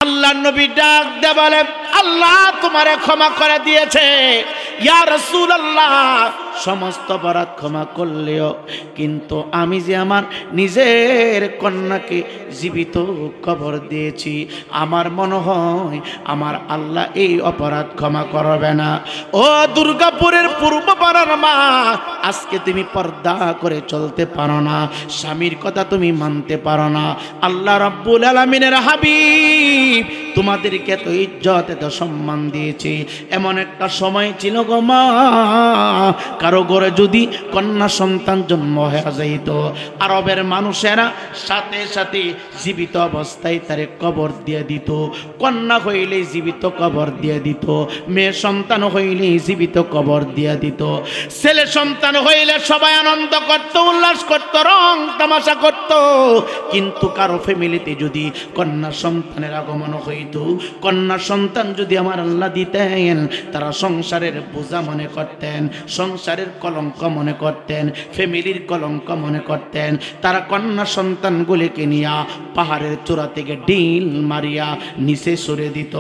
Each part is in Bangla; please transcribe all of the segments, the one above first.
আল্লাহর নবী ডাক দিয়ে বলে, আল্লাহ তোমারে ক্ষমা করে দিয়েছে ইয়া রাসূলুল্লাহ, সমস্ত অপরাধ ক্ষমা করলেও কিন্তু আমি যে আমার নিজের কন্যাকে জীবিত কবর দিয়েছি, আমার মনে হয় আমার আল্লাহ এই অপরাধ ক্ষমা করবে না। ও দুর্গাপুরের পূর্ব পাড়ার মা, আজকে তুমি পর্দা করে চলতে পারো না, স্বামীর কথা তুমি মানতে পারো না। আল্লাহ রাব্বুল আলামিনের হাবিব তোমাদেরকে এত ইজ্জত এত সম্মান দিয়েছে, এমন একটা সময় ছিল গো মা, কারো ঘরে যদি কন্যা সন্তান জন্ম হয়ে যাইত, আরবের মানুষেরা সাথে সাথে জীবিত অবস্থায় তারে কবর দিয়ে দিত। কন্যা হইলে জীবিত কবর দিয়ে দিত, মেয়ে সন্তান হইলে জীবিত কবর দিয়ে দিত, ছেলে সন্তান হইলে সবাই আনন্দ করত, উল্লাস করত, রং তামাশা করত। কিন্তু কারো ফ্যামিলিতে যদি কন্যা সন্তানের আগমন হইত, কন্যা সন্তান যদি আমার আল্লাহ দিতেন, তারা সংসারের বোঝা মনে করতেন, সংসারের কলঙ্ক মনে করতেন, ফ্যামিলির কলঙ্ক মনে করতেন। তারা কন্যা সন্তানগুলিকে নিয়ে পাহাড়ের চূড়া থেকে ডিল মারিয়া নিচে সরে দিত,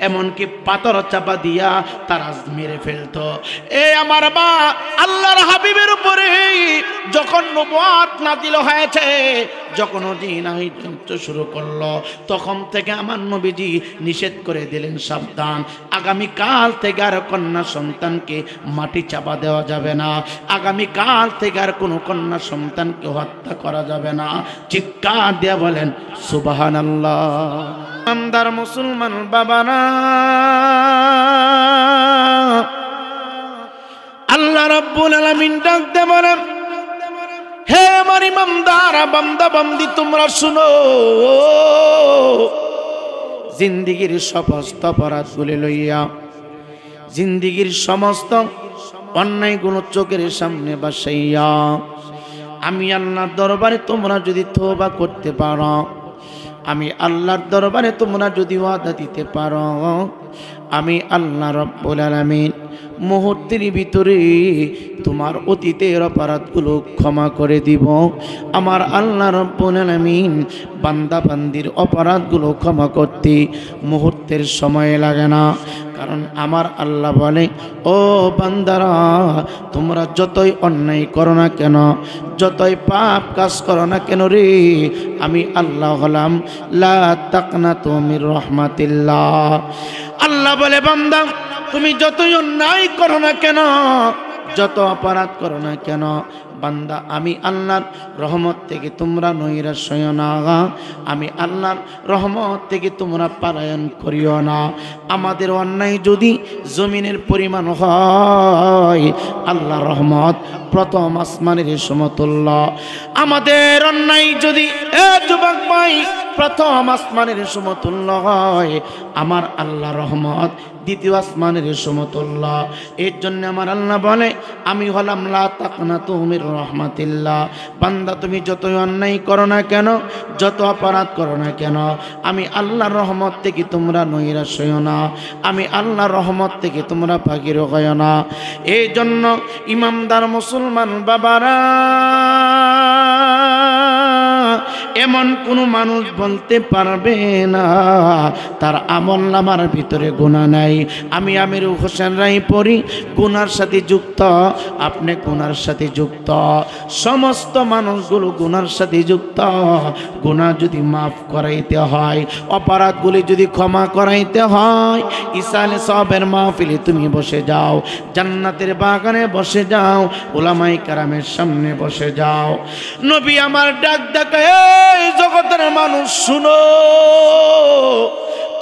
এমনকি পাথর চাপা দিয়া তারা মেরে ফেলত। এ আমার মা, আল্লাহর হাবিবের উপরে যখন নবুয়ত নাযিল হয়েছে, যখন ওহী শুরু করলো, তখন থেকে আমার নবীজি নিষেধ করে দিলেন, সাবধান, আগামী কাল থেকে আর কন্যা সন্তানকে মাটি চাপা দেওয়া যাবে না, আগামী কাল থেকে আর কোনো কন্যা সন্তানকে হত্যা করা যাবে না। চিৎকার দিয়ে বলেন সুবহানাল্লাহ। আমদার মুসলমান বাবারা, আল্লাহ রাব্বুল আলামিন ডাক দিয়ে বলেন, হে আমার ইমানদার বান্দা বান্দি, তোমরা শুনো, জিন্দিগির সমস্ত অপরাধগুলি লইয়া, জিন্দিগির সমস্ত অন্যায়গুলো চোখের সামনে বাসাইয়া আমি আল্লাহর দরবারে তোমরা যদি তওবা করতে পারো, আমি আল্লাহর দরবারে তোমরা যদি ওয়াদা দিতে পারো, আমি আল্লাহ রাব্বুল আলামিন মুহূর্তের ভিতরে তোমার অতীতের অপরাধগুলো ক্ষমা করে দিব। আমার আল্লাহ রাব্বুল আলামিন বান্দা বান্দির অপরাধগুলো ক্ষমা করতে মুহূর্তের সময় লাগে না, কারণ আমার আল্লাহ বলে, ও বান্দারা, তোমরা যতই অন্যায় করো না কেন, যতই পাপ কাজ করো না কেন রে, আমি আল্লাহ হলাম লা তাকনাতু মির রাহমাতিল্লাহ। আল্লাহ বলে, বান্দা তুমি যতই অন্যায় করো না কেন, যত অপরাধ করো না কেন, বান্দা আমি আল্লাহর রহমত থেকে তোমরা নৈরাশ হইও না, আমি আল্লাহর রহমত থেকে তোমরা পলায়ন করিও না। আমাদের অন্যায় যদি জমিনের পরিমাণ হয়, আল্লাহর রহমত প্রথম আসমানের সমতুল্য। আমাদের অন্যায় যদি যুবক ভাই প্রথম আসমানের সমতুল্য হয়, আমার আল্লাহর রহমত দ্বিতীয় আসমানের সমতুল্য। এর জন্য আমার আল্লাহ বলে, আমি হলাম লা তাকনাতু মির রাহমাতিল্লাহ। বান্দা তুমি যতই অন্যায় করো না কেন, যত অপরাধ করো না কেন, আমি আল্লাহর রহমত থেকে তোমরা নৈরাশ হইও না, আমি আল্লাহর রহমত থেকে তোমরা ফাকির হইও না। এই জন্য ইমানদার মুসলমান বাবারা, এমন কোন মানুষ বলতে পারবে না তার আমলনামার ভিতরে গুনাহ নাই। আমি আমির হোসেন রায় পড়ি, গুনার সাথে যুক্ত, আপনি গুনার সাথে যুক্ত, সমস্ত মানুষগুলো গুনার সাথে যুক্ত। গুনাহ যদি মাফ করাইতে হয়, অপরাধগুলি যদি ক্ষমা করাইতে হয়, ইসালে সবের মাহফিলে তুমি বসে যাও, জান্নাতের বাগানে বসে যাও, উলামায়ে কেরামের সামনে বসে যাও। নবী আমার ডাক ডাকে, এই জগতের মানুষ শুনো,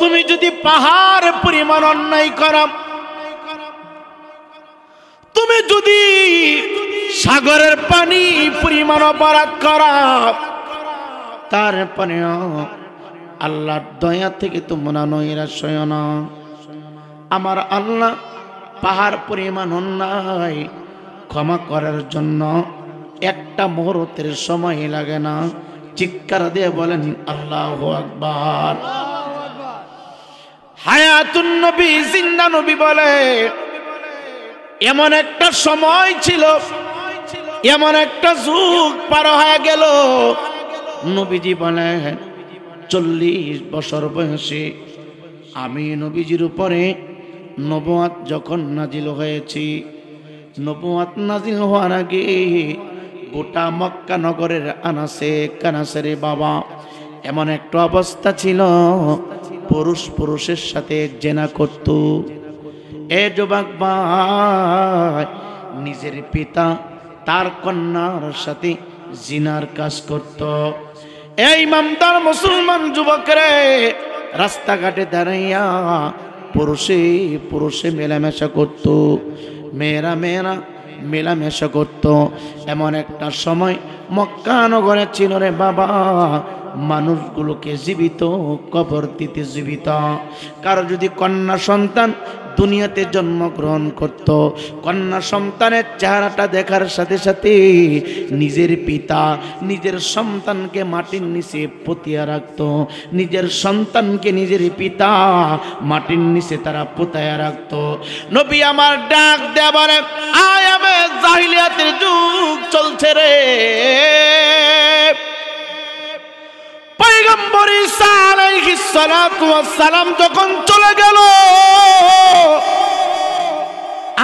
তুমি যদি পাহাড় পরিমাণ অন্যায় করো, তুমি যদি সাগরের পানি পরিমাণ অপরাধ করো, তারপরেও আল্লাহর দয়া থেকে তোমরা নৈরাশ হইও না। আমার আল্লাহ পাহাড় পরিমাণ অন্যায় ক্ষমা করার জন্য একটা মুহূর্তের সময় লাগে না। চিৎকার দিয়ে বলেন আল্লাহু আকবার। হায়াতুন নবী, জিন্দা নবী বলে, এমন একটা সময় ছিল, এমন একটা যুগ পার হয়ে গেল, নবীজি বলেন 40 বছর বয়সে আমি নবীজির উপরে নবুয়ত যখন নাজিল হয়েছে, নবুয়ত নাজিল হওয়ার আগে গোটা মক্কা নগরের আনাসে কানাসেরে বাবা এমন একটা অবস্থা ছিল, পুরুষ পুরুষের সাথে জেনা করত। এ যুবক ভাই, নিজের পিতা তার কন্যার সাথে জিনার কাজ করত। এই ইমানদার মুসলমান যুবকরে রাস্তাঘাটে দাঁড়াইয়া পুরুষে পুরুষে মেলামেশা করত, মেয়েরা মেয়েরা মেলামেশা করত। এমন একটা সময় মক্কা নগরে ছিল রে বাবা, মানুষগুলোকে জীবিত কবর দিতে জীবিত। কারো যদি কন্যা সন্তান দুনিয়াতে জন্মগ্রহণ করত, কন্যা সন্তানের চেহারাটা দেখার সাথে সাথে নিজের পিতা নিজের সন্তানকে মাটির নিচে পুঁতিয়া রাখত, নিজের সন্তানকে নিজের পিতা মাটির নিচে তারা পুঁতায়া রাখত। নবী আমার ডাক দেবার আয়ামে জাহিলিয়াতের যুগ চলছে রে। পয়গম্বর ঈসা আলাইহিস সালাতু ওয়াস সালাম যখন চলে গেল,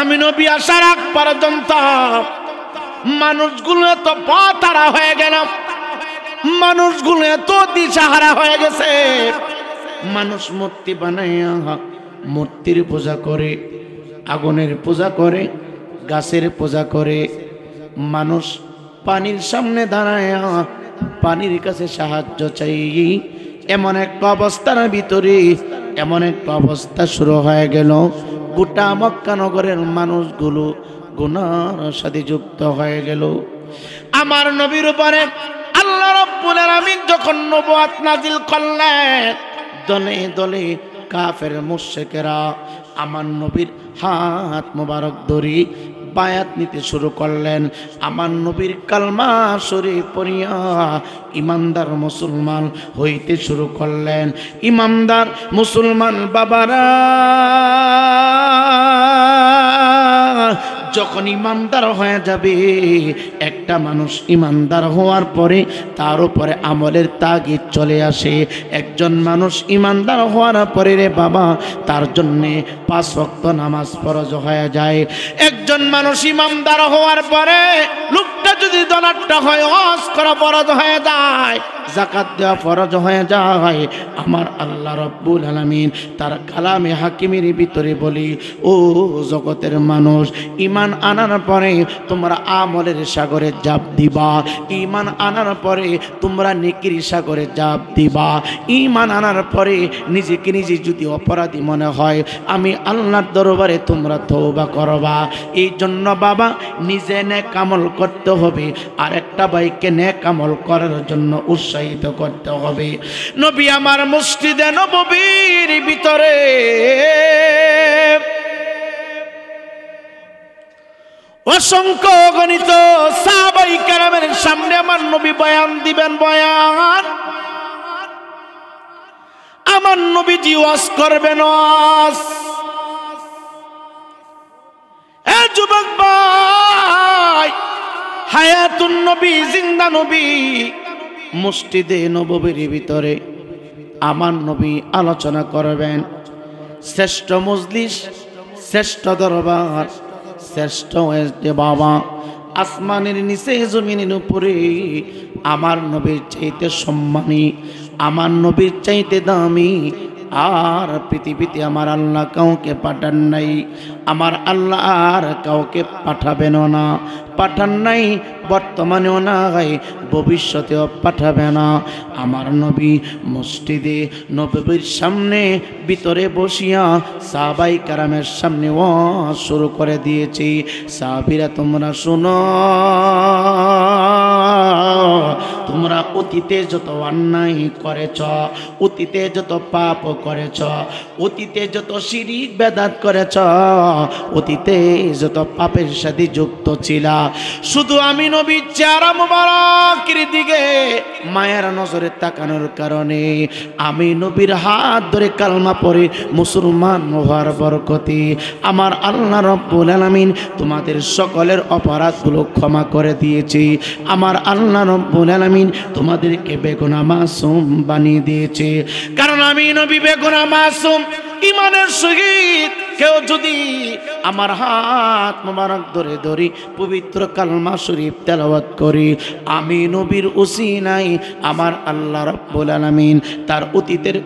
আমি নবী আসার আগ পর্যন্ত মানুষগুলো এত পাতারা হয়ে গেল, মানুষগুলো এত দিশাহারা হয়ে গেছে। মানুষ মূর্তি বানাইয়া মূর্তির পূজা করে, আগুনের পূজা করে, গাছের পূজা করে। মানুষ পানির সামনে দাঁড়ায়া পানির কাছে সাহায্য চাই। এমন একটা অবস্থার ভিতরে এমন একটা অবস্থা শুরু হয়ে গেল, গোটা মক্কা নগরের মানুষগুলো গুনার সাথে যুক্ত হয়ে গেল। আমার নবীর উপরে আল্লাহ রাব্বুল আলামিন যখন নবুয়ত নাজিল করলেন, দলে দলে কাফের মুশরিকেরা আমার নবীর হাত মোবারক ধরে বায়াত নিতে শুরু করলেন। আমার নবীর কালমা শরীফ পড়িয়া ইমানদার মুসলমান হইতে শুরু করলেন। ইমানদার মুসলমান বাবারা যখন ইমানদার হয়ে যাবে, একটা মানুষ ইমানদার হওয়ার পরে তার উপরে আমলের তাগিদ চলে আসে। একজন মানুষ ইমানদার হওয়ার পরে রে বাবা তার জন্যে 5 ওয়াক্ত নামাজ ফরজ হয়ে যায়। একজন মানুষ ইমানদার হওয়ার পরে লোকটা যদি ধনাঢ্য হয়, হজ করা ফরজ হয়ে যায়, যাকাত দেওয়া ফরজ হয়ে যায়। আমার আল্লাহ রাব্বুল আলামিন তার কালামে হাকিমের ভিতরে বলি, ও জগতের মানুষ, ঈমান আনার পরে তোমরা আমলের সাগরে জাপ দিবা, ঈমান আনার পরে তোমরা নেকির সাগরে জাপ দিবা। ঈমান আনার পরে নিজেকে নিজে যদি অপরাধী মনে হয়, আমি আল্লাহর দরবারে তোমরা তওবা করবা। এই জন্য বাবা নিজে নেক আমল করতে হবে, আর একটা ভাইকে নেক আমল করার জন্য উৎসাহিত করতে হবে। নবী আমার মসজিদে নববীর ভিতরে অসংখ্য গণিত সাহাবায়ে কেরামের সামনে আমার নবী বয়ান দিবেন। বয়ান আমার নবীজি ওয়াজ করবেন। ওয়াজ এ যুবক ভাই, হায়াতুন নবী, জিন্দা নবী মসজিদে নববীর ভিতরে আমার নবী আলোচনা করবেন। শ্রেষ্ঠ মজলিস, শ্রেষ্ঠ দরবার, শ্রেষ্ঠ বাবা, আসমানের নিচে জমিনের উপরে আমার নবীর চাইতে সম্মানী, আমার নবীর চাইতে দামি আর পৃথিবীতে আমার আল্লাহ কাউকে পাঠান নাই। আমার আল্লাহ আর কাউকে পাঠাবেন না, পাঠান নাই, বর্তমানেও নাই, ভবিষ্যতেও পাঠাবে না। আমার নবী মসজিদে নববীর সামনে ভিতরে বসিয়া সাহাবায়ে কেরামের সামনে ওয়াজ শুরু করে দিয়েছি। সাহাবীরা তোমরা শোনো, তোমরা অতীতে যত অন্যায় করেছ, অতীতে যত পাপ করেছ, অতীতে যত শিরিক বেদাত করেছ, অতীতে যত পাপের সাথে যুক্ত ছিলা, শুধু আমি নবীর চেহারা মুবারকের দিকে মায়ের নজরে তাকানোর কারণে আমি নবীর হাত ধরে কালমা পড়ে মুসলমান হওয়ার বরকতে আমার আল্লাহ রাব্বুল আলামিন তোমাদের সকলের অপরাধগুলো ক্ষমা করে দিয়েছি। আমার আল্লাহ রাব্বুল আলামিন তোমাদেরকে বেগুনাহ মাসুম বানিয়ে দিয়েছে। কারণ আমি নবী বেগুনাহ মাসুম, ইমানের সহিত কেউ যদি আমার হাত মোবারক ধরে ধরি পবিত্র কালমা শরীফ তেলাওয়াত করি, আমি নবীর উসিলায় আমার আল্লাহ রাব্বুল আলামিন তার অতীতের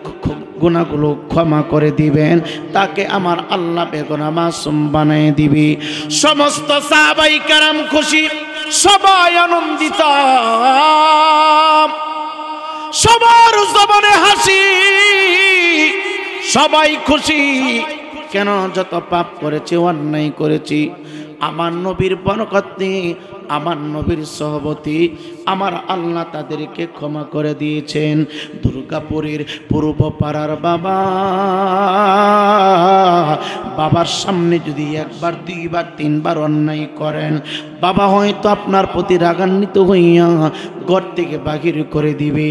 গুনাহগুলো ক্ষমা করে দিবেন, তাকে আমার আল্লাহ বেগুনাহ মাসুম বানিয়ে দিবে। সমস্ত সাহাবায়ে কেরাম খুশি, সবাই আনন্দিত, সবার জবানে হাসি, সবাই খুশি। কেন? যত পাপ করেছি, অন্যায় করেছি, আমার নবীর বরকতে, আমার নবীর সহবতী আমার আল্লাহ তাদেরকে ক্ষমা করে দিয়েছেন। দুর্গাপুরের পূর্ব পাড়ার বাবার সামনে যদি একবার, দুইবার, তিনবার অন্যায় করেন, বাবা হয়তো আপনার প্রতি রাগান্বিত হইয়া ঘর থেকে বাহির করে দিবে।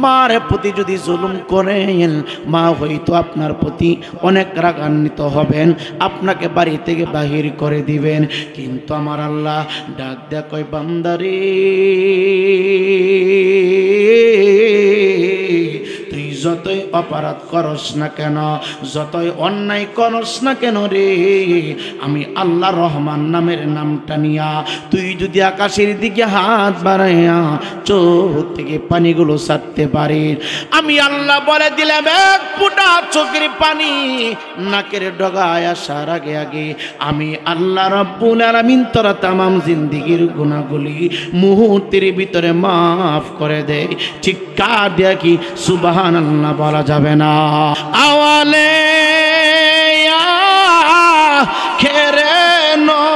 মার প্রতি যদি জুলুম করেন, মা হয়তো আপনার প্রতি অনেক রাগান্বিত হবেন, আপনাকে বাড়ি থেকে বাহির করে দিবেন। কিন্তু আমার আল্লাহ ডাক দেয়া কয়, বান্দারে তুই যতই অপরাধ করস না কেন, যতই অন্যায় করস না কেন রে, আমি আল্লাহ রহমান নামের নামটা নিয়া তুই যদি আকাশের দিকে হাত বাড়াইয়া চোখ থেকে পানিগুলো ছাড়তে পারিস, আমি আল্লাহ বলে দিলাম এক ফোঁটা চোখের পানি নাকের ডগায় আসার আগে আগে আমি আল্লাহ রাব্বুল আলামিন তোর তামাম জিন্দেগির গুনাহগুলি মুহূর্তের ভিতরে মাফ করে দেয়। চিৎকার দিয়া কি সুবহানাল্লাহ বলা যাবে না? আওয়ালে খেরে নবী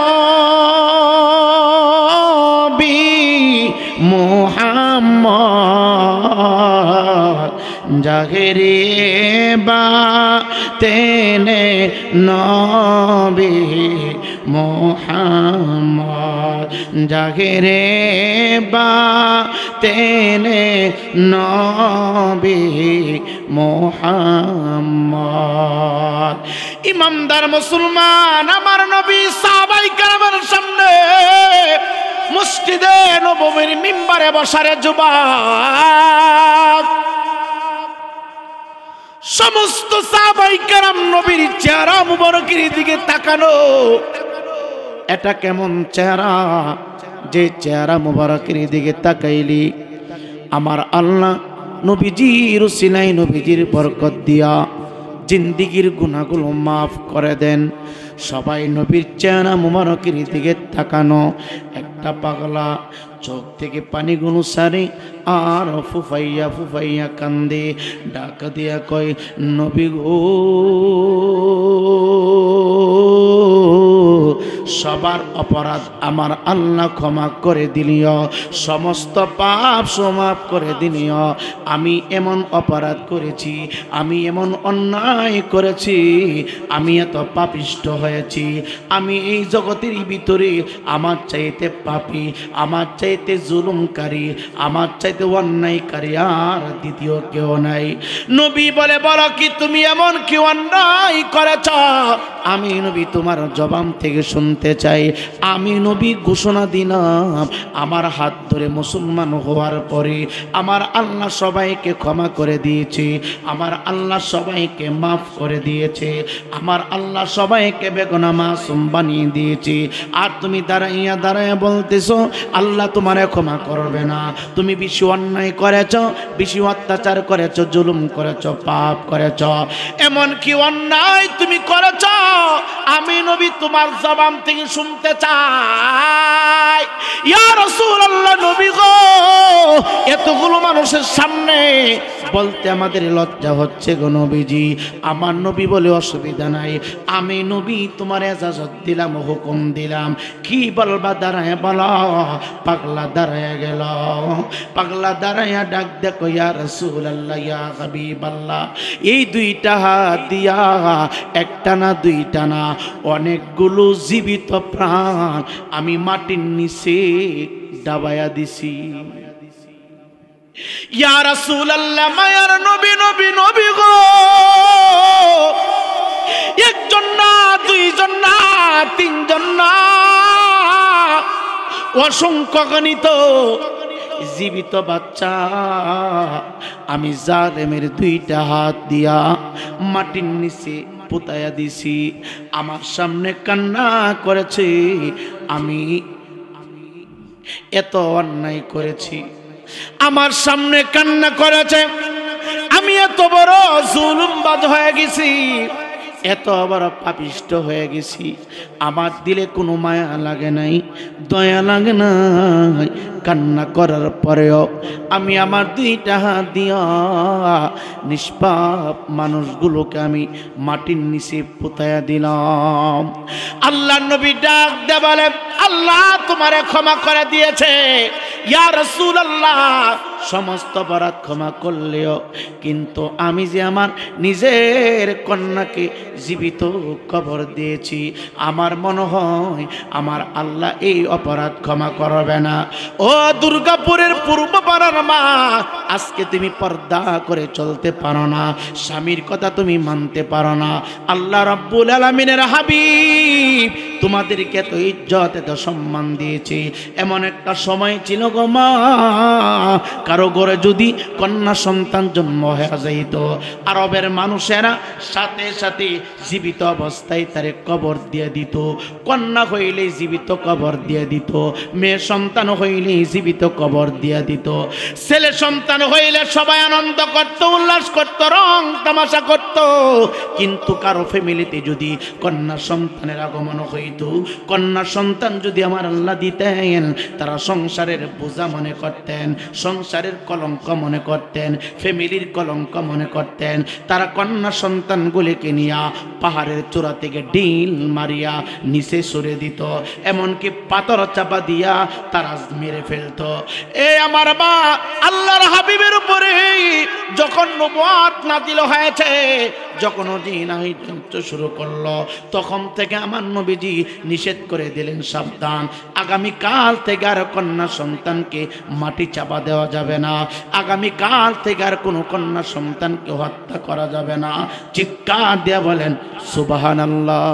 মুহাম্মদ জাহেরে বা তেনে নবী মুহাম্মদ জাহেরে বা তেনে নবী মুহাম্মদ। ইমানদার মুসলমান, আমার নবী সাহাবায়ে কেরামের সামনে মসজিদে নববীর মিম্বারে বসারে যুবক, সমস্ত সাহাবায়ে কেরাম নবীর চেহারা মুবারকের দিকে তাকানো। এটা কেমন চেহারা, যে চেহারা মুবারকের দিকে তাকাইলি আমার আল্লাহ নবীজির উসিলায়, নবীজির বরকত দিয়া জিন্দেগির গুনাহগুলো মাফ করে দেন। সবাই নবীর চেহারা মুবারকের দিকে তাকানো। একটা পাগলা চোখ থেকে পানিগুলো সারে আর ফুফাইয়া ফুফাইয়া কান্দে, ডাকা দিয়া কয়, নবী গো সবার অপরাধ আমার আল্লাহ ক্ষমা করে দিলিও, সমস্ত পাপ সমাপ করে দিলিও। আমি এমন অপরাধ করেছি, আমি এমন অন্যায় করেছি, আমি এত পাপিষ্ট হয়েছি, আমি এই জগতের ভিতরে আমার চাইতে পাপী, আমার চাইতে জুলুমকারী, আমার চাইতে অন্যায়কারী আর দ্বিতীয় কেউ নাই। নবী বলে, বলো কি তুমি এমন কি অন্যায় করেছ? আমি নবী তোমার জবান থেকে শুনতে চাই। আমি নবী ঘোষণা দিলাম, আমার হাত ধরে মুসলমান হওয়ার পরে আমার আল্লাহ সবাইকে ক্ষমা করে দিয়েছে, আমার আল্লাহ সবাইকে মাফ করে দিয়েছে, আমার আল্লাহ সবাইকে বেগুনাহ মাসুম বানিয়ে দিয়েছে। আর তুমি দাঁড়াইয়া দাঁড়াইয়া বলতেছো আল্লাহ তোমারে ক্ষমা করবে না। তুমি বেশি অন্যায় করেছ, বেশি অত্যাচার করেছ, জুলুম করেছ, পাপ করেছ। এমন কি অন্যায় তুমি করেছ আমি নবী তোমার জবান থেকে শুনতে চাই। ইয়া রাসূলুল্লাহ, নবী গো এতগুলো মানুষের সামনে বলতে আমাদের লজ্জা হচ্ছে গো নবীজি। আমার নবী বলে, অসুবিধা নাই, আমি নবী তোমার ইজাজত দিলাম, হুকুম দিলাম, কি বলবা দাঁড়ায় বলো। পাগলা দাঁড়ায় গেল, পাগলা দাঁড়াইয়া ডাক দেখো, ইয়া রাসূলুল্লাহ, ইয়া হাবিবাল্লাহ, এই দুইটা হাত দিয়া একটা না দুইটা না অনেকগুলো জীবিত প্রাণ আমি মাটির নিচে দাবায়া দিছি। ইয়া রাসূলুল্লাহ, মায়ার নবী, নবী নবী গো, একজন না, দুইজন না, তিনজন না, অসংখ্য গণিত জীবিত বাচ্চা আমি জালেমের দুইটা হাত দিয়া মাটির নিচে পুতায়া দিছি। আমার সামনে কান্না করেছে, আমি এত অন্যায় করেছি। আমার সামনে কান্না করেছে, আমি এত বড় জুলুমবাজ হয়ে গেছি, এত বড় পাপিষ্ট হয়ে গেছি। আমার দিলে কোনো মায়া লাগে নাই, দয়া লাগে নাই। কান্না করার পরেও আমি আমার দুইটা হাত দিয়া নিষ্পাপ মানুষগুলোকে আমি মাটির নিচে পুতায়া দিলাম। আল্লাহ নবী ডাক দে বলে, আল্লাহ তোমারে ক্ষমা করে দিয়েছে ইয়া রাসূলুল্লাহ, সমস্ত অপরাধ ক্ষমা করলেও কিন্তু আমি যে আমার নিজের কন্যাকে জীবিত কবর দিয়েছি, আমার মনে হয় আমার আল্লাহ এই অপরাধ ক্ষমা করবে না। ও দুর্গাপুরের পূর্ব পাড়ার মা, আজকে তুমি পর্দা করে চলতে পারো না, স্বামীর কথা তুমি মানতে পারো না। আল্লাহ রাব্বুল আলামিনের হাবিব তোমাদেরকে এত ইজ্জত এত সম্মান দিয়েছে। এমন একটা সময় ছিল গো মা, কারো ঘরে যদি কন্যা সন্তান জন্ম হয়ে যাইত, আরবের মানুষেরা সাথে সাথে জীবিত অবস্থায় তারে কবর দিয়ে দিত। কন্যা হইলে জীবিত কবর দিয়ে দিত, মেয়ে সন্তান হইলে জীবিত কবর দিয়ে দিত। ছেলে সন্তান হইলে সবাই আনন্দ করত, উল্লাস করত, রং তামাশা করত। কিন্তু কারো ফ্যামিলিতে যদি কন্যা সন্তানের আগমন হইত, কন্যা সন্তান যদি আমার আল্লাহ দিতেন, তারা সংসারের বোঝা মনে করতেন, সংসারের কলঙ্ক মনে করতেন, ফ্যামিলির কলঙ্ক মনে করতেন। তারা কন্যা সন্তানগুলিকে নিয়া পাহাড়ের চূড়া থেকে ডিল মারিয়া নিচে সরে দিত, এমনকি পাথর চাপা দিয়া তারা মেরে ফেলত। এ আমার মা, আল্লাহর হাবিবের উপরে যখন নবুয়ত নাযিল হয়েছে, যখন জিনাহিত শুরু করলো, তখন থেকে আমার নবীজি নিষেধ করে দিলেন, সাবধান, আগামী কাল থেকে আর কন্যা সন্তানকে মাটি চাপা দেওয়া যাবে না, আগামী কাল থেকে আর কোনো কন্যা সন্তানকে হত্যা করা যাবে না। চিৎকার দিয়ে বলেন সুবহানাল্লাহ।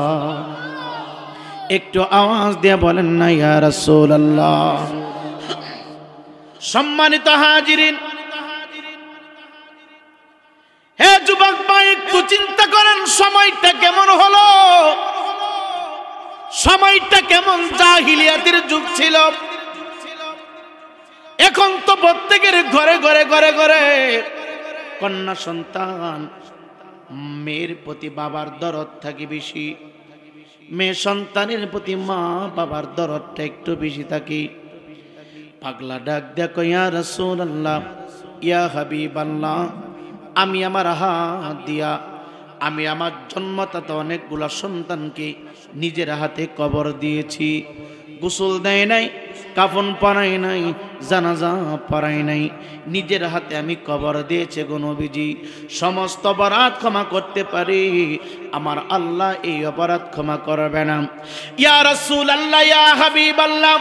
একটু আওয়াজ দিয়ে বলেন না ইয়া রাসূলুল্লাহ। সম্মানিত হাজিরিন, হে যুবক ভাই, একটু চিন্তা করেন সময়টা কেমন হলো, সময়টা কেমন জাহিলিয়াতের যুগ ছিল। এখন তো প্রত্যেকের ঘরে ঘরে ঘরে ঘরে কন্যা সন্তান। মেয়ের প্রতি বাবার দরদ থাকে বেশি, মেয়ে সন্তানের প্রতি মা বাবার দরদটা একটু বেশি থাকে। পাগলা ডাক দেখো ইয়া রাসূলুল্লাহ, ইয়া হাবিবাল্লাহ, আমি আমার হাত দিয়া আমি আমার জন্মদাতা অনেকগুলা সন্তানকে নিজের হাতে কবর দিয়েছি। গোসল দেয় নাই, কাফন পরাই নাই, জানাজা পরাই নাই, নিজের হাতে আমি কবর দিয়েছি গো নবীজি। সমস্ত অপরাধ ক্ষমা করতে পারি, আমার আল্লাহ এই অপরাধ ক্ষমা করবে না। ইয়া রাসূলুল্লাহ, ইয়া হাবিবাল্লাহ,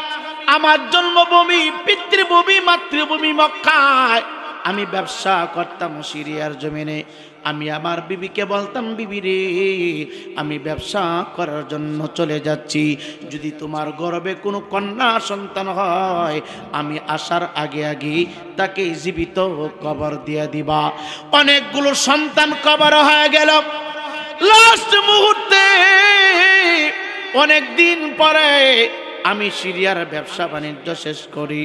আমার জন্মভূমি, পিতৃভূমি, মাতৃভূমি মক্কায় আমি ব্যবসা করতাম সিরিয়ার জমিনে। আমি আমার বিবিকে বলতাম, বিবি রে, আমি ব্যবসা করার জন্য চলে যাচ্ছি, যদি তোমার গর্ভে কোনো কন্যা সন্তান হয়, আমি আসার আগে আগে তাকে জীবিত কবর দিয়ে দিবা। অনেকগুলো সন্তান কবর হয়ে গেল। লাস্ট মুহূর্তে অনেক দিন পরে আমি সিরিয়ার ব্যবসা বাণিজ্য শেষ করি,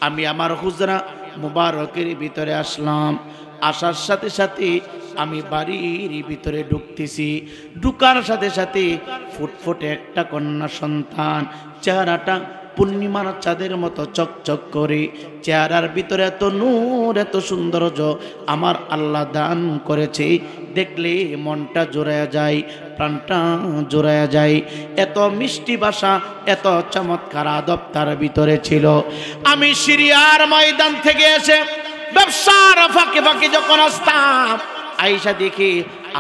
আমি আমার হুজরা মুবারকের ভিতরে আসলাম। আসার সাথে সাথে আমি বাড়ির ভিতরে ঢুকতেছি, ঢুকার সাথে সাথে ফুটফুটে একটা কন্যা সন্তান, চেহারাটা পূর্ণিমার চাঁদের মতো চকচক করে, চেহারার ভিতরে এত নূর, এত সৌন্দর্য আমার আল্লাহ দান করেছে, দেখলে মনটা জোড়ায়া যায়, প্রাণটা জোড়ায়া যায়। এত মিষ্টি ভাষা, এত চমৎকার আদব তার ভিতরে ছিল। আমি সিরিয়ার ময়দান থেকে এসে ব্যবসার ফাঁকে ফাঁকে যখন আসতাম, আয়েশা দেখি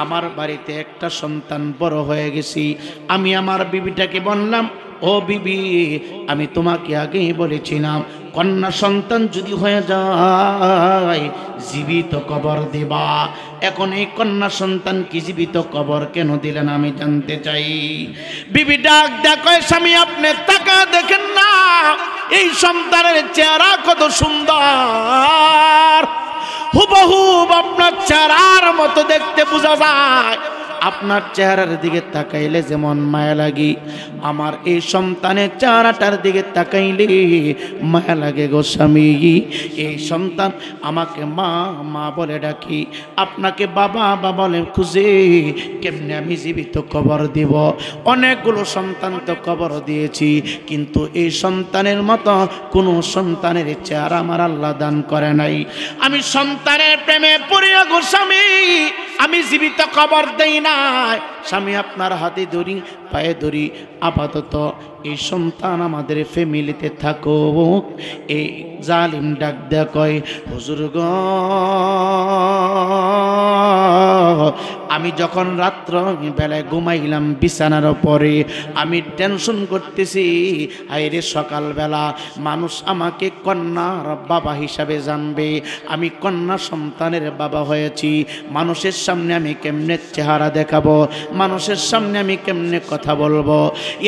আমার বাড়িতে একটা সন্তান বড় হয়ে গেছি। আমি আমার বিবিটাকে বললাম, ও বিবি, আমি তোমাকে আগেই বলেছিলাম, কন্যা সন্তান যদি হয়ে যায় জীবিত কবর দিবা। এখন এই কন্যা সন্তান কি জীবিত কবর কেন দিলেন আমি জানতে চাই। বিবি ডাক দেখো, স্বামী আপনি তাকা দেখেন না, এই সন্তানের চেহারা কত সুন্দর, হুবহুব আপনার চেহারার মতো দেখতে বোঝা যায়। আপনার চেহারার দিকে তাকাইলে যেমন মায়া লাগে, আমার এই সন্তানের চেহারাটার দিকে তাকাইলে মায়া লাগে গো স্বামী। এই সন্তান আমাকে মা মা বলে ডাকি, আপনাকে বাবা বাবা বলে খুঁজে, কেমনে আমি জীবিত কবর দিব? অনেকগুলো সন্তান তো কবর দিয়েছি, কিন্তু এই সন্তানের মতো কোনো সন্তানের চেহারা আমার আল্লাহ দান করে নাই। আমি সন্তানের প্রেমে পড়িয়া গো স্বামী, আমি জীবিত কবর দেই না। স্বামী আপনার হাতে ধরি, পায়ে ধরি, আপাতত এই সন্তান আমাদের ফ্যামিলিতে থাকুক। এই জালিম ডাক দেয়া কয়, হুজুর গো, আমি যখন রাত্র বেলায় ঘুমাইলাম বিছানার পরে, আমি টেনশন করতেছি, হায়রে সকালবেলা মানুষ আমাকে কন্যার বাবা হিসাবে জানবে, আমি কন্যা সন্তানের বাবা হয়েছি, মানুষের সামনে আমি কেমনে চেহারা দেখাবো, মানুষের সামনে আমি কেমনে কথা বলবো,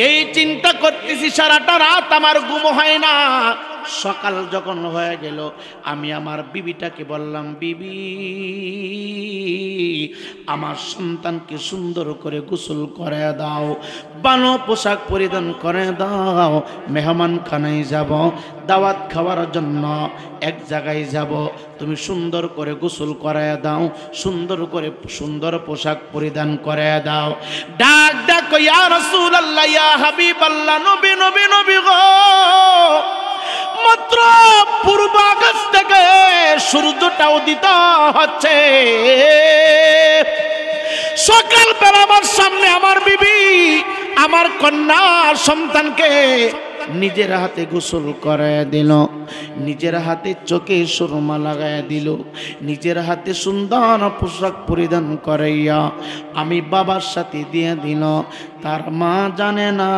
এই চিন্তা করতেছি। সারাটা রাত আমার ঘুম হয় না। সকাল যখন হয়ে গেল, আমি আমার বিবিটাকে বললাম, বিবি, আমার সন্তানকে সুন্দর করে গোসল করে দাও, ভালো পোশাক পরিধান করে দাও, মেহমান খানায় যাব, দাওয়াত খাওয়ার জন্য এক জায়গায় যাব, তুমি সুন্দর করে গোসল করে দাও, সুন্দর করে সুন্দর পোশাক পরিধান করে দাও। ডাক ডাক ইয়া রাসূলুল্লাহ, ইয়া হাবিবাল্লাহ, নবী নবী নবী গো, মাত্র পূর্ব আকাশ থেকে সূর্যটা উদিত হচ্ছে। সকালবেলা আমার সামনে আমার বিবি আমার কন্যা সন্তানকে নিজের হাতে গোসল করায় দিল, নিজের হাতে চোখে সুরমা লাগায় দিল, নিজের হাতে সুন্দর পোশাক পরিধান করাইয়া আমি বাবার সাথে দিয়ে দিল। তার মা জানে না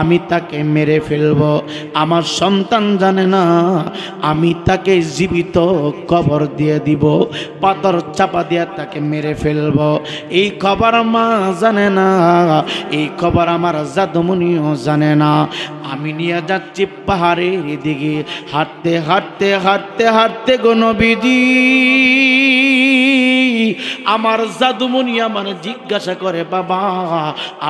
আমি তাকে মেরে ফেলব, আমার সন্তান জানে না আমি তাকে জীবিত কবর দিয়ে দিব, পাথর চাপা দিয়ে তাকে মেরে ফেলব। এই খবর মা জানে না, এই খবর আমার জাদুমনিও জানে না। আমি নিয়ে যাচ্ছি পাহাড়ের দিকে, হাঁটতে হাঁটতে হাঁটতে হাঁটতে গো নবীজি, আমার জাদুমনি আমার জিজ্ঞাসা করে, বাবা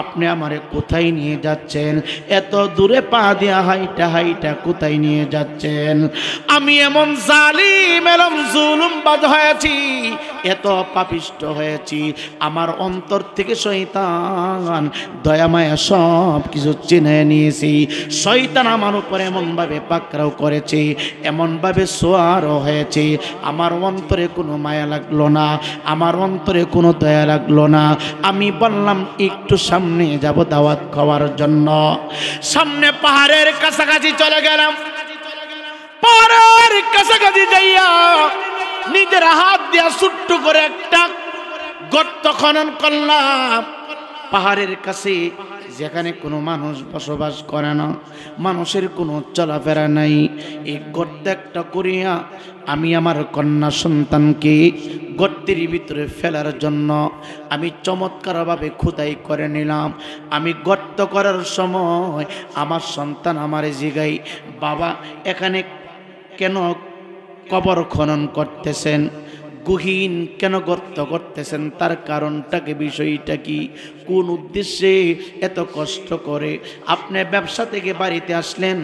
আপনি আমারে কোথায় নিয়ে যাচ্ছেন? এত দূরে পা দিয়া হাইটা হাইটা কোথায় নিয়ে যাচ্ছেন? আমি এমন জালিম এমন জুলুমবাজ হয়েছি, এত পাপিষ্ট হয়েছি, আমার অন্তর থেকে শয়তান দয়া মায়া সব কিছু চিনে নিয়েছি। শয়তান আমার উপর এমনভাবে পাকড়াও করেছে, এমনভাবে সোয়ারও হয়েছে, আমার অন্তরে কোনো মায়া লাগলো না, আমার অন্তরে কোনো দয়া লাগলো না। আমি বললাম একটু সামনে যাব দাওয়াত খাওয়ার জন্য। সামনে পাহাড়ের কাছাকাছি চলে গেলাম। পাহাড়ের কাছাকাছি যাইয়া নিজের হাত দিয়া ছোট্ট করে একটা গর্ত খনন করলাম। পাহাড়ের কাছে যেখানে কোনো মানুষ বসবাস করে না, মানুষের কোনো চলাফেরা নাই, এই গর্ত একটা করিয়া আমি আমার কন্যা সন্তানকে গর্তের ভিতরে ফেলার জন্য আমি চমৎকারভাবে খোদাই করে নিলাম। আমি গর্ত করার সময় আমার সন্তান আমার জিগাই, বাবা এখানে কেন কবর খনন করতেছেন, গহীন কেন গর্ত করতেছেন, তার কারণটাকে, বিষয়টা কি, কোন উদ্দেশ্যে এত কষ্ট করে? আপনি ব্যবসা থেকে বাড়িতে আসলেন,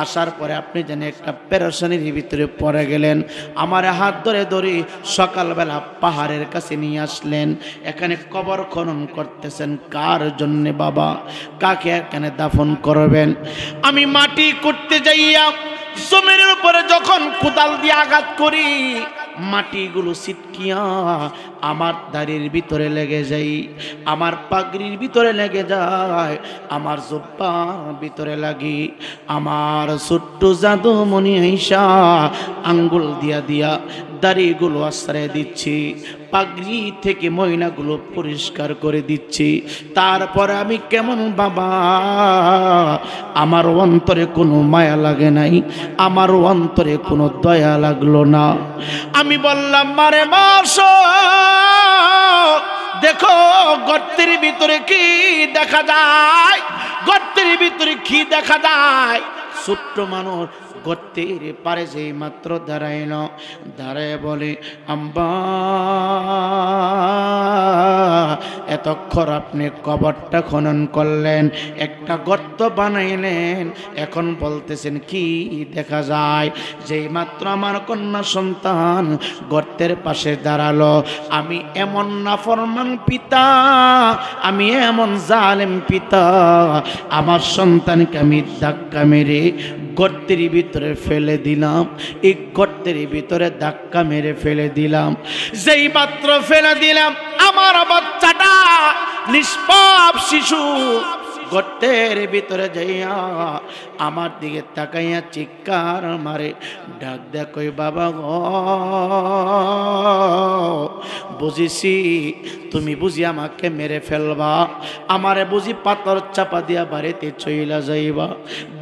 আসার পরে আপনি যেন একটা পেরেশানির ভিতরে পড়ে গেলেন, আমার হাত ধরে ধরে সকালবেলা পাহাড়ের কাছে নিয়ে আসলেন, এখানে কবর খনন করতেছেন কার জন্যে বাবা? কাকে এখানে দাফন করবেন? আমি মাটি করতে যাইয়া জমির উপরে যখন কোদাল দিয়ে আঘাত করি, মাটিগুলো ছিটকিয়া আমার দাড়ির ভিতরে লেগে যায়, আমার পাগড়ির ভিতরে লেগে যায়, আমার জুব্বার ভিতরে লাগে। আমার ছোট্ট জাদুমণি আইসা আঙ্গুল দিয়া দিয়া দাড়িগুলো আশ্রয় দিচ্ছি, পাগড়ি থেকে ময়লাগুলো পরিষ্কার করে দিচ্ছি। তারপরে আমি কেমন বাবা, আমার অন্তরে কোনো মায়া লাগে নাই, আমার অন্তরে কোনো দয়া লাগলো না। আমি বললাম, মারে মাস দেখো গর্তের ভিতরে কি দেখা যায়, গর্তের ভিতরে কি দেখা যায়? ছোট্ট মানুষ গর্তের পারে যেই মাত্র দাঁড়াইল, দাঁড়ায় বলে আম্মা এতক্ষণ আপনি কবরটা খনন করলেন, একটা গর্ত বানাইলেন, এখন বলতেছেন কি দেখা যায়? যেই মাত্র আমার কন্যা সন্তান গর্তের পাশে দাঁড়ালো, আমি এমন নাফরমান পিতা, আমি এমন জালেম পিতা, আমার সন্তানকে আমি ধাক্কা মেরে গর্তের ভিতরে ফেলে দিলাম। এই গর্তের ভিতরে ধাক্কা মেরে ফেলে দিলাম। যেই মাত্র ফেলে দিলাম, আমার বাচ্চাটা নিষ্পাপ শিশু গর্তের ভিতরে যাইয়া আমার দিকে তাকাইয়া চিৎকার মারে, ডাক দেয়া কই বাবা গো, বুঝিছি তুমি বুঝি আমাকে মেরে ফেলবা, আমারে বুঝি পাথর চাপা দিয়া বাড়িতে চইলা যাইবা।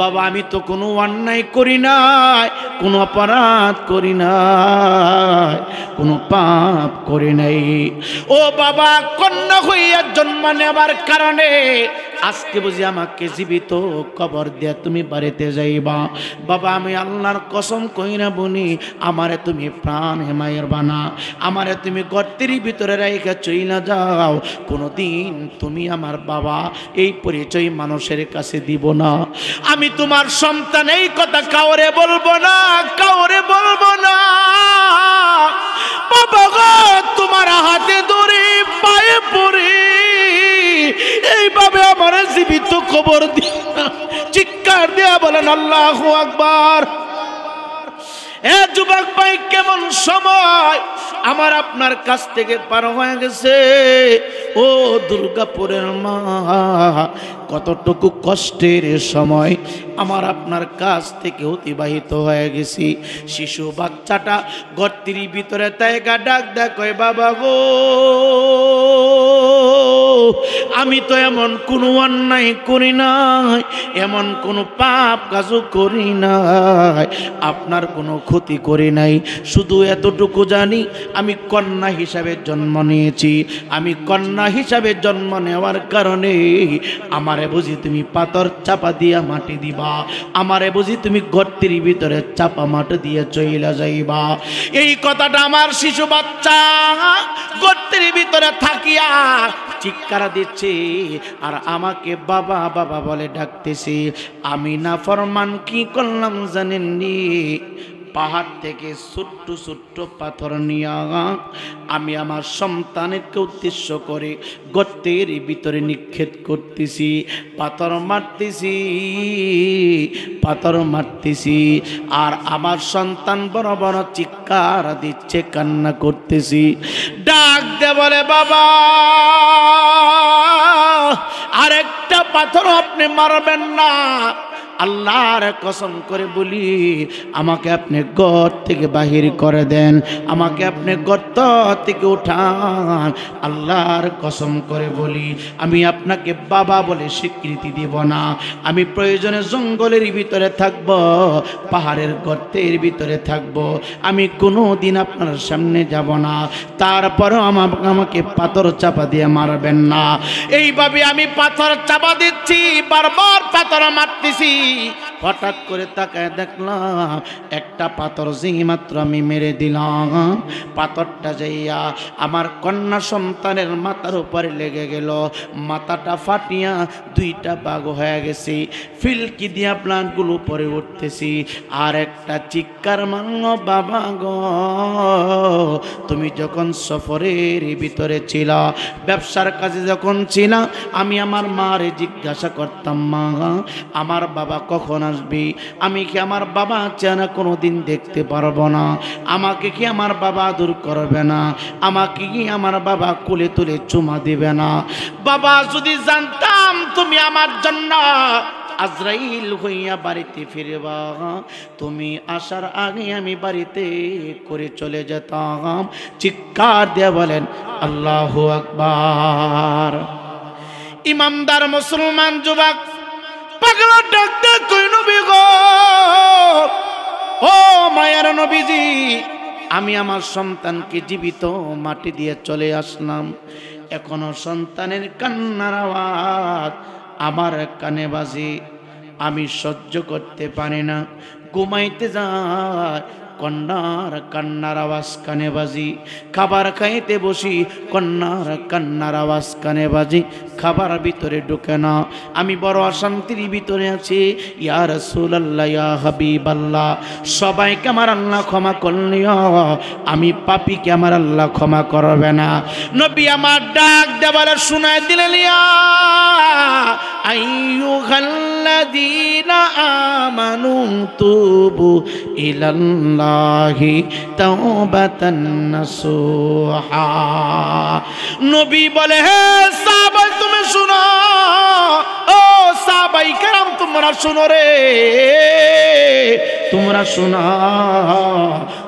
বাবা আমি তো কোনো অন্যায় করি নাই, কোনো অপরাধ করি নাই, কোনো পাপ করি নাই। ও বাবা, কন্যা হইয়া জন্ম নেবার কারণে আজকে বুঝি আমাকে জীবিত কবর দিয়া তুমি বাড়িতে যাইবা। বাবা আমি আল্লাহর কসম কইরা বলি, আমারে তুমি প্রাণ হেমায়ের বানা, আমারে তুমি গর্তের ভিতরে রাইখা চইলা যাও, কোনোদিন তুমি আমার বাবা এই পরিচয় মানুষের কাছে দিব না। আমি তোমার সন্তান, এই কথা কাউরে বলবো না, কাউরে বলবো না। বাবা গো, তোমার হাতে ধরে পায়ে পড়ে এইভাবে আমার জীবিত খবর দিয়া চিৎকার দেয়া বলেন আল্লাহু আকবার। এ যুবক ভাই, কেমন সময় আমার আপনার কাছ থেকে পার হয়ে গেছে। ও দুর্গাপুরের মা, কতটুকু কষ্টের সময় আমার আপনার কাছ থেকে অতিবাহিত হয়ে গেছি। শিশু বাচ্চাটা গর্তের ভিতরে তাইকা ডাক দেয় কয় বাবা গো, আমি তো এমন কোনো অন্যায় করি নাই, এমন কোনো পাপ কাজও করি নাই, আপনার কোনো ক্ষতি করি নাই, শুধু এতটুকু জানি আমি কন্যা হিসাবে জন্ম নিয়েছি। আমি কন্যা হিসাবে জন্ম নেওয়ার কারণে আমারে বুঝি তুমি পাথর চাপা দিয়া মাটি দিবা, আমারে বুঝি তুমি গর্তের ভিতরে চাপা মাটি দিয়ে চইলা যাইবা। এই কথাটা আমার শিশু বাচ্চা গর্তের ভিতরে থাকিয়া চিৎকার দিচ্ছে আর আমাকে বাবা বাবা বলে ডাকতেছে। আমি না ফরমান কি করলাম জানেননি? পাহাড় থেকে ছোট্ট ছোট্ট পাথর নিয়ে আমি আমার সন্তানকে উদ্দেশ্য করে গর্তের ভিতরে নিক্ষেপ করতেছি, পাথর মারতেছি, পাথর মারতেছি, আর আমার সন্তান বড় বড় চিৎকার দিচ্ছে, কান্না করতেছি। ডাক দে বলে বাবা, আরেকটা পাথর আপনি মারবেন না, আল্লাহর কসম করে বলি আমাকে আপনি গর্ত থেকে বাহির করে দেন, আমাকে আপনি গর্ত থেকে উঠান। আল্লাহর কসম করে বলি আমি আপনাকে বাবা বলে স্বীকৃতি দিব না। আমি প্রয়োজনে জঙ্গলের ভিতরে থাকব, পাহাড়ের গর্তের ভিতরে থাকব, আমি কোনো দিন আপনার সামনে যাব না। তারপরেও আমাকে পাথর চাপা দিয়ে মারবেন না। এইভাবে আমি পাথর চাপা দিচ্ছি, বারবার পাথর মারতেছি। হঠাৎ করে তাকায় দেখলাম একটা পাথর যেই মাত্র আমি মেরে দিলাম, পাথরটা যাইয়া আমার কন্যা সন্তানের মাথার উপরে লেগে গেল, মাথাটা ফাটিয়া দুইটা ভাগ হয়ে গেছে, ফিলকি দিয়া প্লান্টগুলো উপরে উঠতেছি। আর একটা চিৎকার মারল, বাবা গো তুমি যখন সফরের ভিতরে ছিলা, ব্যবসার কাজে যখন ছিলা, আমি আমার মারে জিজ্ঞাসা করতাম মা আমার বাবা কখন আসবে, আমি কি আমার বাবা চেহারা কোনোদিন দেখতে পারবো না, আমাকে কি আমার বাবা আদর করবে না, আমাকে কি আমার বাবা কোলে তুলে চুমা দিবে না। বাবা যদি জানতাম তুমি আমার জন্য আজরাইল হইয়া বাড়িতে ফিরবা, তুমি আসার আগে আমি বাড়িতে করে চলে যেতাম। চিৎকার দিয়ে বলেন আল্লাহু আকবার। ইমানদার মুসলমান যুবক পাগলা ডাকতে কই নবী গো, ও মায়ের নবীজি, আমি আমার সন্তানকে জীবিত মাটি দিয়ে চলে আসলাম, এখনো সন্তানের কান্নার আওয়াজ আমার কানে বাজে। আমি সহ্য করতে পারি না, ঘুমাইতে যায় কন্যার কান্নার আওয়াজ কানে বাজি, খাবার খাইতে বসি কন্যার কান্নার আওয়াজ কানে বাজি, খাবার ভিতরে ঢুকে না, আমি বড় অশান্তির ভিতরে আছি। ইয়া রাসূলুল্লাহ, ইয়া হাবিবাল্লাহ, সবাইকে আমার আল্লাহ ক্ষমা করলিও, আমি পাপীকে আমার আল্লাহ ক্ষমা করবে না। নবী আমার ডাক দেওয়ালে শুনায় দিলেন, ইয়া আইয়ুহাল্লাযীনা আমানু তুবু ইলাল্লাহি তাওবাতান নাসুহা। নবী বলে, হে সাহাবা তুমি শুনো, ও সাহাবায়ে কেরাম তোমরা শুনো রে, তোমরা শোনা,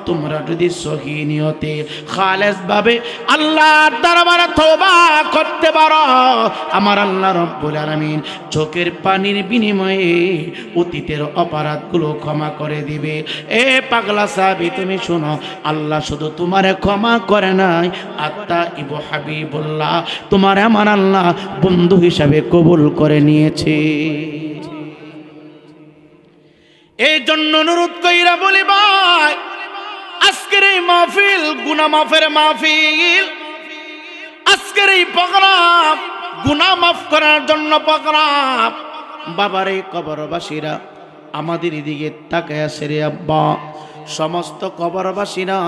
তোমরা যদি সহি নিয়তে খালেস ভাবে আল্লাহর দরবারে তওবা করতে পারো, আমার আল্লাহ রব্বুল আলামিন চোখের পানির বিনিময়ে অতীতের অপরাধগুলো ক্ষমা করে দিবে। এ পাগলা সাহাবী তুমি শোনো, আল্লাহ শুধু তোমারে ক্ষমা করে নাই, আত্তা ইবু হাবিবুল্লাহ তোমার আমার আল্লাহ বন্ধু হিসাবে কবুল করে নিয়েছে। এই জন্য অনুরোধ কইরা বলি ভাই, আজকের এই মাহফিল গুনাহ মাফের মাহফিল, আজকের এই প্রোগ্রাম গুনাহ মাফ করার জন্য প্রোগ্রাম। বাবারে কবরবাসীরা আমাদের দিকে তাকায় আছে রে আব্বা, সমস্ত কবরবাসীরা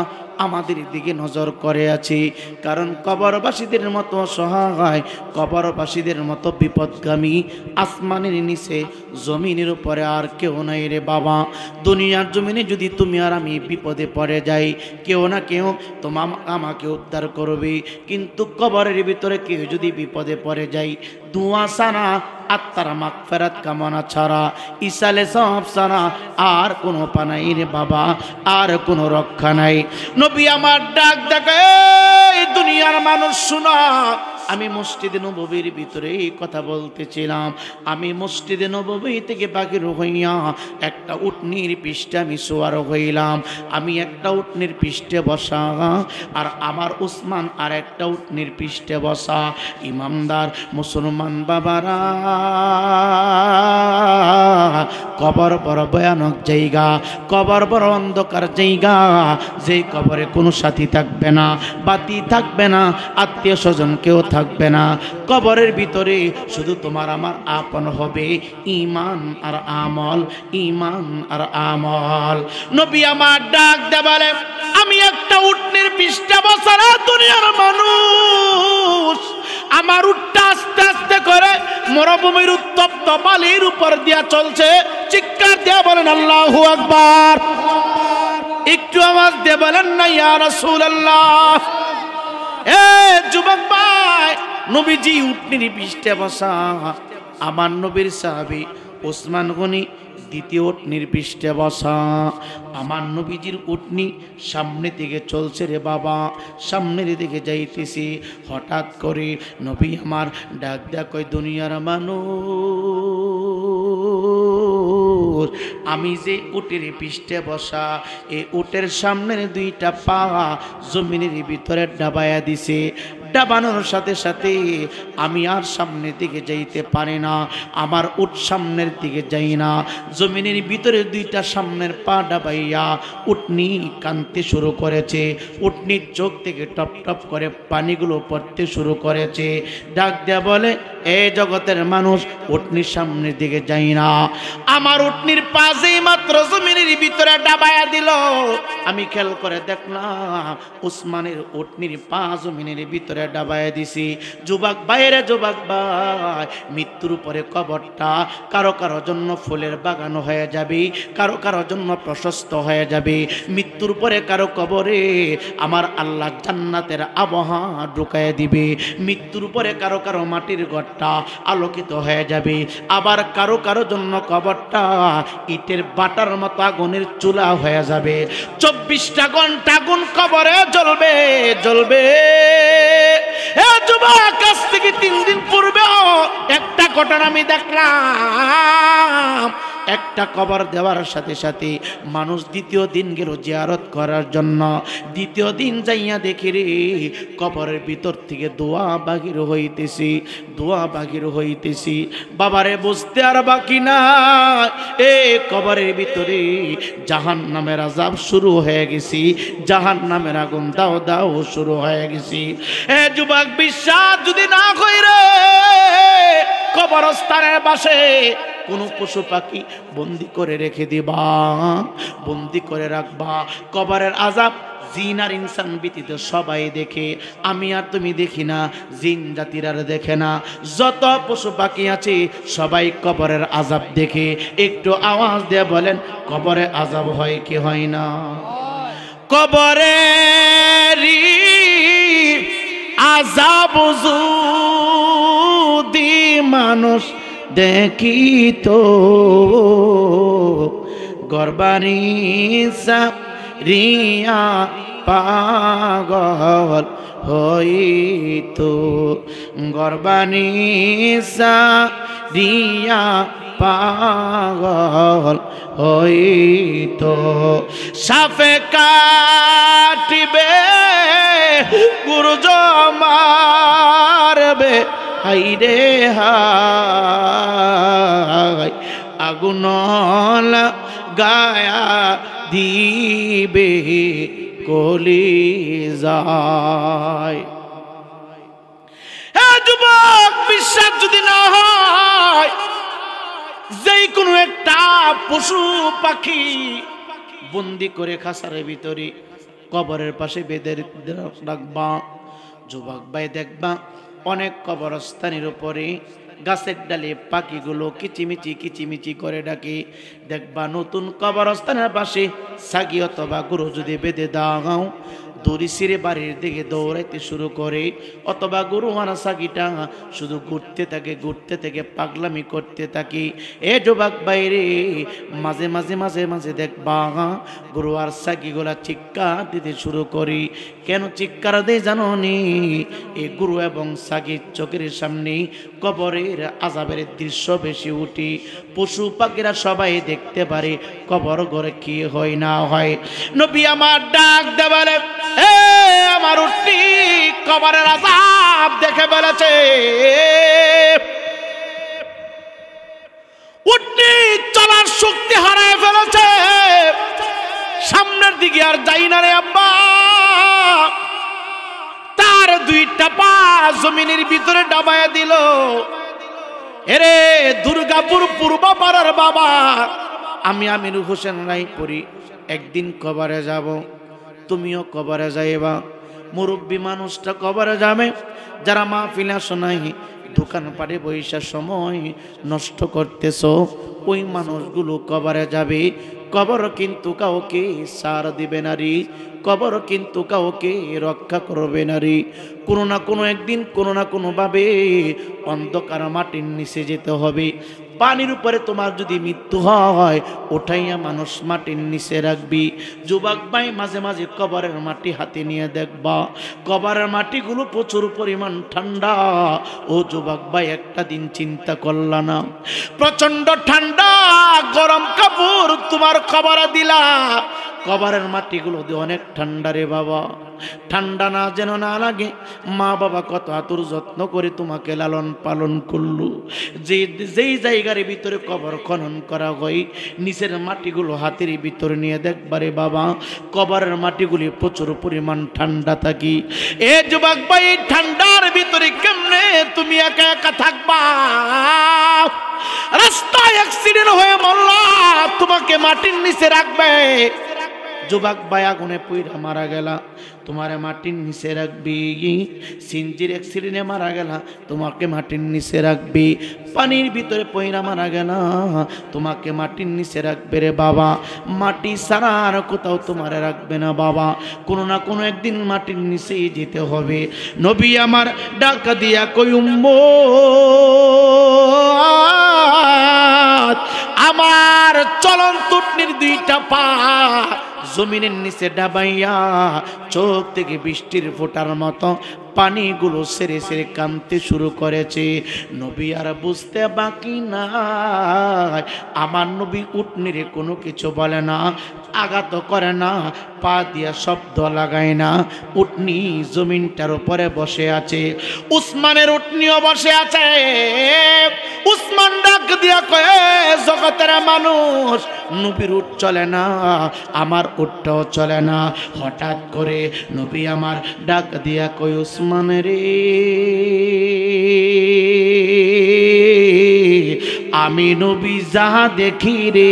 আমাদের দিকে নজর করে আছে, কারণ কবরবাসীদের মতো সহায়, কবরবাসীদের মতো বিপদগামী আসমানের নিচে জমিনের উপরে আর কেউ নাই রে বাবা। দুনিয়ার জমিনে যদি তুমি আর আমি বিপদে পড়ে যাই, কেউ না কেউ তোমার আমাকে উদ্ধার করবে, কিন্তু কবরের ভিতরে কেউ যদি বিপদে পড়ে যাই, দুয়া ছাড়া, আত্মার মাগফিরাত কামনা ছাড়া, ইসালে সব ছাড়া আর কোনো পানাই রে বাবা, আর কোনো রক্ষা নাই। নবী আমার ডাক ডাকে, এই দুনিয়ার মানুষ শোনা, আমি মসজিদে নববীর ভিতরে এই কথা বলতেছিলাম, আমি মসজিদে নববী থেকে বাগির হইয়া একটা উটনির পৃষ্ঠে আমি সোয়ার হইলাম, আমি একটা উটনির পৃষ্ঠে বসা, আর আমার উসমান আর একটা উটনির পৃষ্ঠে বসা। ইমামদার মুসলমান বাবারা, কবর বড় ভয়ানক জায়গা, কবর বড় অন্ধকার জায়গা, যে কবরে কোনো সাথী থাকবে না, বাতি থাকবে না, আত্মীয় স্বজন কেউ থাকবে না, কবরের ভিতরে শুধু তোমার আমার আপন হবে ঈমান আর আমল, ঈমান আর আমল। নবী আমার ডাক দেবালে, আমি একটা উটনির পৃষ্ঠে বসা না দুনিয়ার মানুষ, আমার উটটা আস্তে আস্তে করে মরুভূমির উত্তপ্ত বালির উপর দিয়া চলছে, চিৎকার দিয়া বলেন আল্লাহু আকবার। একটু আওয়াজ দিয়ে বলেন না ইয়া রাসূলুল্লাহ। এ যুবক ভাই, নবীজি উটনির পৃষ্ঠে বসা, আমার নবীর সাহাবী ওসমান গনি দ্বিতীয় উটনির পৃষ্ঠে বসা। আমার নবীজির উটনি সামনে দিকে চলছে রে বাবা, সামনের দিকে যাইতেছি, হঠাৎ করে নবী আমার ডাক দেয়া কই, দুনিয়ার মানুষ, আমি যে উটের পৃষ্ঠে বসা, এই উটের সামনের দুইটা পা জমিনের ভিতরে ডাবায়া দিছে, ডাবানোর সাথে সাথে আমি আর সামনের দিকে যাইতে পারি না, আমার উট সামনের দিকে যাই না, জমিনের ভিতরে দুইটা সামনের পা ডাবাইয়া উটনি কাঁদতে শুরু করেছে, উটনির চোখ থেকে টপ টপ করে পানিগুলো পড়তে শুরু করেছে। ডাক দেয়া বলে, এ জগতের মানুষ, উটনির সামনের দিকে যাই না, আমার উটনির পা যেই মাত্র জমিনের ভিতরে ডাবায়া দিল, আমি খেয়াল করে দেখলাম উসমানের উটনির পা জমিনের ভিতরে ডাবায়া দিছি। যুবক বাইরে, যুবক ভাই, মৃত্যুর উপরে কবরটা কারো কারো জন্য ফুলের বাগান হয়ে যাবে, কারো কারো জন্য প্রশস্ত হয়ে যাবে, মৃত্যুর পরে কারো কবরে আমার আল্লাহ জান্নাতের আবহাওয়া ঢুকায় দিবে, মৃত্যুর পরে কারো কারো মাটির ঘরটা আলোকিত হয়ে যাবে, আবার কারো কারো জন্য কবরটা ইটের বাটার মতো আগুনের চুলা হয়ে যাবে, 24টা ঘন্টা আগুন কবরে জ্বলবে জ্বলবে। এ যুবক, কাছ থেকে 3 দিন পূর্বে একটা ঘটনা আমি দেখলাম, একটা কবর দেওয়ার সাথে সাথে মানুষ দ্বিতীয় দিন গেল জিয়ারত করার জন্য। দ্বিতীয় দিন যাইয়া দেখি রে কবরের ভিতর থেকে দোয়া বাহির হইতেছি, দোয়া বাহির হইতেছি। বাবারে বুঝতে আর বাকি না, এ কবরের ভিতরে জাহান্নামের আযাব শুরু হয়ে গেছি, জাহান্নামের আগুন দাও দাও শুরু হয়ে গেছি। এ যুবক বিশ্বাস যদি না কইরে কবরস্থানের পাশে কোনো পশু পাখি বন্দি করে রেখে দিবা, বন্দি করে রাখবা। কবরের আযাব জিন আর ইনসান ব্যতীত সবাই দেখে, আমি আর তুমি দেখি না, জিন জাতির আর দেখে না। যত পশু পাখি আছে সবাই কবরের আযাব দেখে। একটু আওয়াজ দিয়ে বলেন কবরে আযাব হয় কি হয় না? কবরেরই আযাব যদি মানুষ দেখিত, গর্বানি রিয়া পাগল হইতো, গর্বানি রিয়া পাগল হইতো। সাপে কাটিবে গুরুজ মারবে, হাইরে হাই আগুন গায়া দিবে কলিজায়। হে যুবক, বিশ্বাস যদি না হয় যেই কোনো একটা পশু পাখি বন্দি করে খাঁচারের ভিতরে কবরের পাশে বেঁধে রাখবা। যুবক ভাই দেখবা অনেক কবরস্থানের উপরে গাছের ডালে পাখিগুলো কিচিমিচি কিচিমিচি করে ডাকে। দেখবা নতুন কবরস্থানের পাশে ছাগি অথবা গরু যদি বেঁধে দাও, দড়ি ছিঁড়ে বাড়ির দিকে দৌড়াইতে শুরু করে, অথবা গরু আনা ছাগিটা শুধু ঘুরতে থাকে, ঘুরতে থেকে পাগলামি করতে থাকে। এ যুবক বাইরে মাঝে মাঝে মাঝে মাঝে দেখবা গরু আর ছাগিগুলা চিৎকার দিতে শুরু করি। কেন চিৎকার দেয় জানো নি? এই গরু এবং ছাগির চোখের সামনে কবরের আযাবের দৃশ্য বেশি উঠি। পশু পাখিরা সবাই দেখতে পারে কবর ঘরে কি হয় না হয়। নবী আমার ডাক দেবালে, এ আমার উঠি কবরের আযাব দেখে বলেছে, উঠি চলার শক্তি হারায় ফেলেছে, সামনের দিকে আর যাই না রে আব্বা। তার দুইটা পা জমিনের ভিতরে ডাবায়া দিল। এরে দুর্গাপুর পূর্ব পাড়ার বাবা, আমি আমির হোসেন রায়পুরি একদিন কবরে যাব, তুমিও কবরে যাইবা। মুরব্বী মানুষটা কবরে যাবে, যারা মাহফিলে শোনাই দোকান পাড়ে বৈশা সময় নষ্ট করতেছ, ওই মানুষগুলো কবরে যাবে। কবর কিন্তু কাউকে সার দিবে না রে, কবর কিন্তু কাউকে রক্ষা করবে না রে। কোনো না কোনো একদিন কোনো না কোনোভাবে অন্ধকার মাটির নিচে যেতে হবে। পানির উপরে তোমার যদি মৃত্যু হয়, ওঠাইয়া মানুষ মাটির নিচে রাখবি। যুবক ভাই মাঝে মাঝে কবরের মাটি হাতে নিয়ে দেখবা, কবরের মাটিগুলো প্রচুর পরিমাণ ঠান্ডা। ও যুবক ভাই একটা দিন চিন্তা করলা না, প্রচন্ড ঠান্ডা, গরম কাপড় তোমার কবরে দিলা, কবরের মাটিগুলো অনেক ঠান্ডা রে বাবা। ঠান্ডা না যেন না লাগে, মা বাবা কত আতুর যত্ন করে তোমাকে লালন পালন করলো। যেই জায়গার ভিতরে কবর খনন করা হয়, নিচের মাটিগুলো হাতের ভিতরে নিয়ে দেখবারে বাবা, কবরের মাটিগুলি প্রচুর পরিমাণ ঠান্ডা থাকি। এ যুবক ভাই, ঠান্ডার ভিতরে কেমনে তুমি একা একা থাকবা? রাস্তায় অ্যাক্সিডেন্ট হয়ে মরলা, তোমাকে মাটির নিচে রাখবে। যুবক ভাই আগুনে পুইরা মারা গেলা, তোমারে মাটির নিচে রাখবি। সিনজির অ্যাক্সিডেন্টে মারা গেলা, তোমাকে মাটির নিচে রাখবি। পানির ভিতরে পইরা মারা গেলা, তোমাকে মাটির নিচে রাখবে রে বাবা। মাটি ছাড়া আর কোথাও তোমারে রাখবে না বাবা। কোনো না কোনো একদিন মাটির নিচেই যেতে হবে। নবী আমার ডাক দিয়া কই উম্মত, আমার চলন্ত উটনির দুইটা পা জমিনের নিচে ডাবাইয়া চোখ থেকে বৃষ্টির ফোঁটার মতো পানিগুলো সেরে সেরে কাঁদতে শুরু করেছে। নবী আর বুঝতে বাকি নাই, আমার নবী উটনিরে কোনো কিছু বলে না, আঘাত করে না, পা দিয়া শব্দ লাগায় না, উটনি জমিনটার উপরে বসে আছে। উসমানের উটনিও বসে আছে। উসমান ডাক দিয়া কয়ে, জগতের মানুষ, নবীর উট চলে না, আমার উটটাও চলে না। হঠাৎ করে নবী আমার ডাক দিয়া কয়, উসমান রে, আমি নবী যাহা দেখি রে,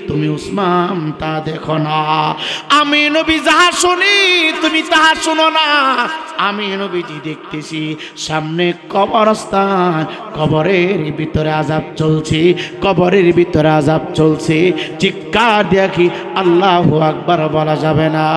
তুমি উসমান তা দেখো না। আমি নবী যাহা শুনি, তুমি তাহা শুনো না। আমি নবীজি দেখতেছি সামনে কবরস্থান, কবরের ভিতরে আযাব চলছে, কবরের ভিতরে আযাব চলছে। চিৎকার দেখি আল্লাহু আকবার বলা যাবে না।